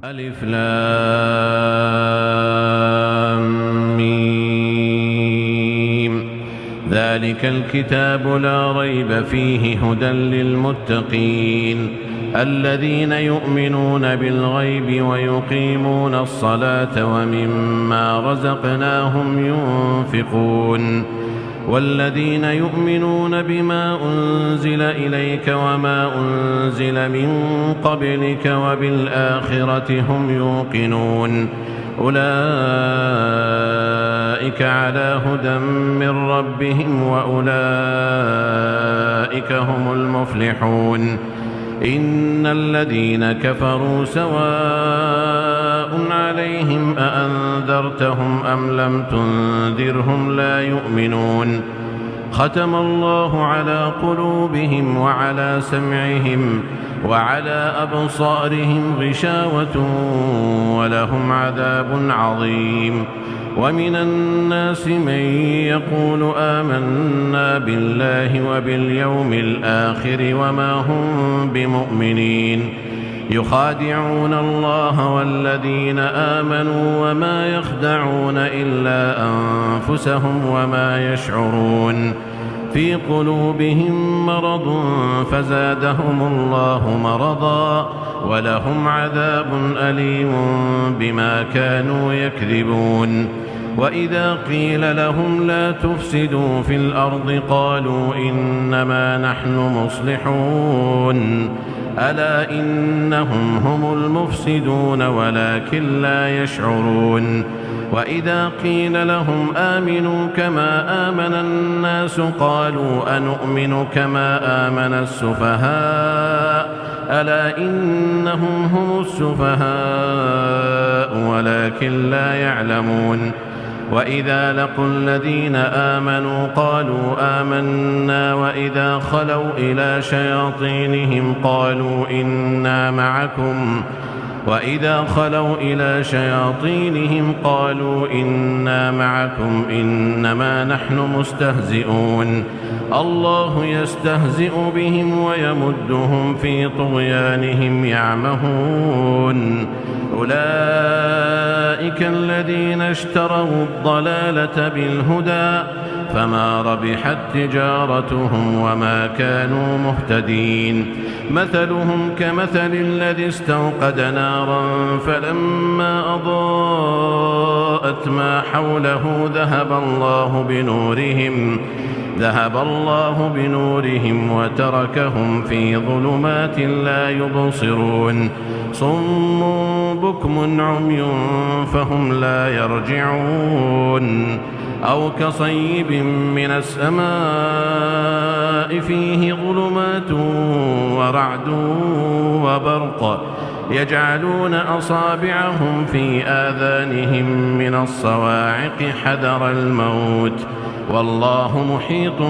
ألف لام ميم. ذلك الكتاب لا ريب فيه هدى للمتقين الذين يؤمنون بالغيب ويقيمون الصلاة ومما رزقناهم ينفقون والذين يؤمنون بما أنزل إليك وما أنزل من قبلك وبالآخرة هم يوقنون أولئك على هدى من ربهم وأولئك هم المفلحون إن الذين كفروا سواء عليهم أأنذرتهم أم لم تنذرهم لا يؤمنون ختم الله على قلوبهم وعلى سمعهم وعلى أبصارهم غشاوة ولهم عذاب عظيم ومن الناس من يقول آمنا بالله وباليوم الآخر وما هم بمؤمنين يخادعون الله والذين آمنوا وما يخدعون إلا أنفسهم وما يشعرون في قلوبهم مرض فزادهم الله مرضا ولهم عذاب أليم بما كانوا يكذبون وإذا قيل لهم لا تفسدوا في الأرض قالوا إنما نحن مصلحون ألا إنهم هم المفسدون ولكن لا يشعرون وإذا قيل لهم آمنوا كما آمن الناس قالوا أنؤمن كما آمن السفهاء ألا إنهم هم السفهاء ولكن لا يعلمون وإذا لقوا الذين آمنوا قالوا آمنا وإذا خلوا إلى شياطينهم قالوا إنا معكم إنما نحن مستهزئون الله يستهزئ بهم ويمدهم في طغيانهم يعمهون أولئك الذين اشتروا الضلالة بالهدى فما ربحت تجارتهم وما كانوا مهتدين مثلهم كمثل الذي استوقد نارا فلما أضاءت ما حوله ذهب الله بنورهم وتركهم في ظلمات لا يبصرون صم بكم عمي فهم لا يرجعون أو كصيب من السماء فيه ظلمات ورعد وبرق يجعلون أصابعهم في آذانهم من الصواعق حذر الموت والله محيط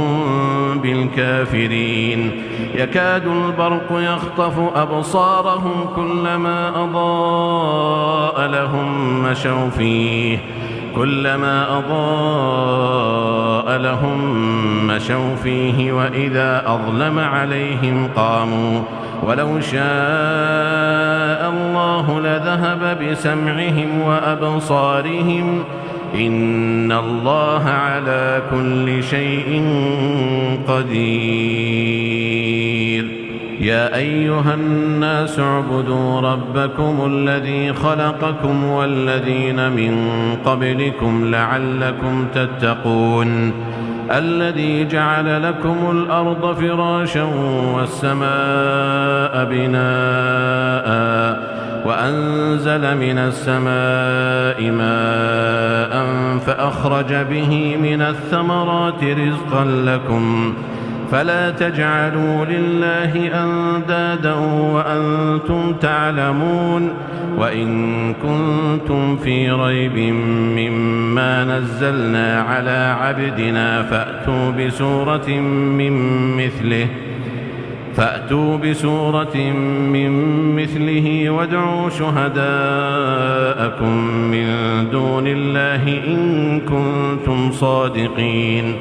بالكافرين يكاد البرق يخطف أبصارهم كلما أضاء لهم مشوا فيه وإذا أظلم عليهم قاموا ولو شاء الله لذهب بسمعهم وأبصارهم إن الله على كل شيء قدير يا أيها الناس اعبدوا ربكم الذي خلقكم والذين من قبلكم لعلكم تتقون الذي جعل لكم الأرض فراشا والسماء بناء وأنزل من السماء ماء فأخرج به من الثمرات رزقا لكم فلا تجعلوا لله أندادا وأنتم تعلمون وإن كنتم في ريب مما نزلنا على عبدنا فأتوا بسورة من مثله وادعوا شهداءكم من دون الله إن كنتم صادقين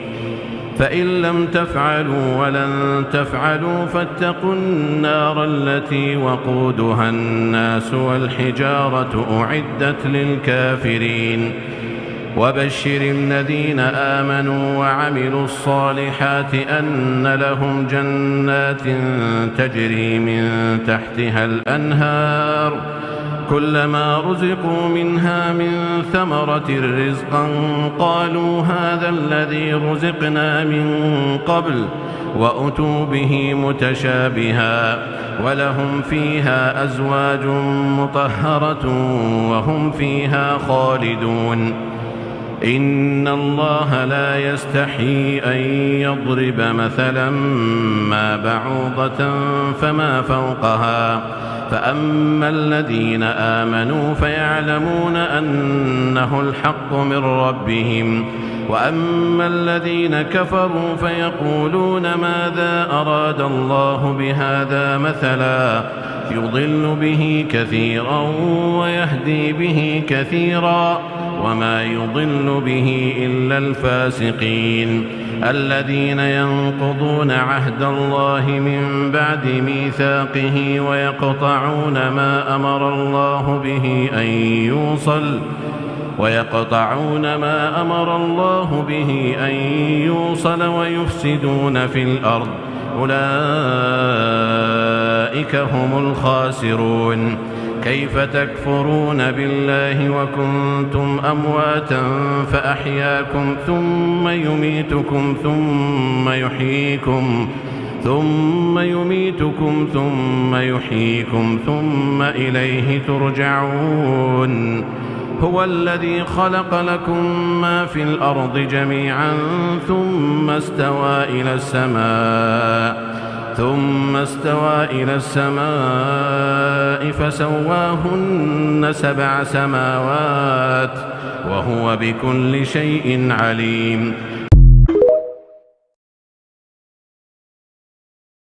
فإن لم تفعلوا ولن تفعلوا فاتقوا النار التي وقودها الناس والحجارة أعدت للكافرين وبشر الذين آمنوا وعملوا الصالحات أن لهم جنات تجري من تحتها الأنهار كلما رزقوا منها من ثمرة رزقا قالوا هذا الذي رزقنا من قبل وأتوا به متشابها ولهم فيها أزواج مطهرة وهم فيها خالدون إن الله لا يستحيي أن يضرب مثلا ما بعوضة فما فوقها فأما الذين آمنوا فيعلمون أنه الحق من ربهم وأما الذين كفروا فيقولون ماذا أراد الله بهذا مثلا يضل به كثيرا ويهدي به كثيرا وما يضل به إلا الفاسقين الذين ينقضون عهد الله من بعد ميثاقه ويقطعون ما أمر الله به أن يوصل ويفسدون في الأرض أولئك هم الخاسرون كيف تكفرون بالله وكنتم أمواتا فأحياكم ثم يميتكم ثم يحييكم ثم إليه ترجعون هو الذي خلق لكم ما في الأرض جميعا ثم استوى إلى السماء فسواهن 7 سماوات وهو بكل شيء عليم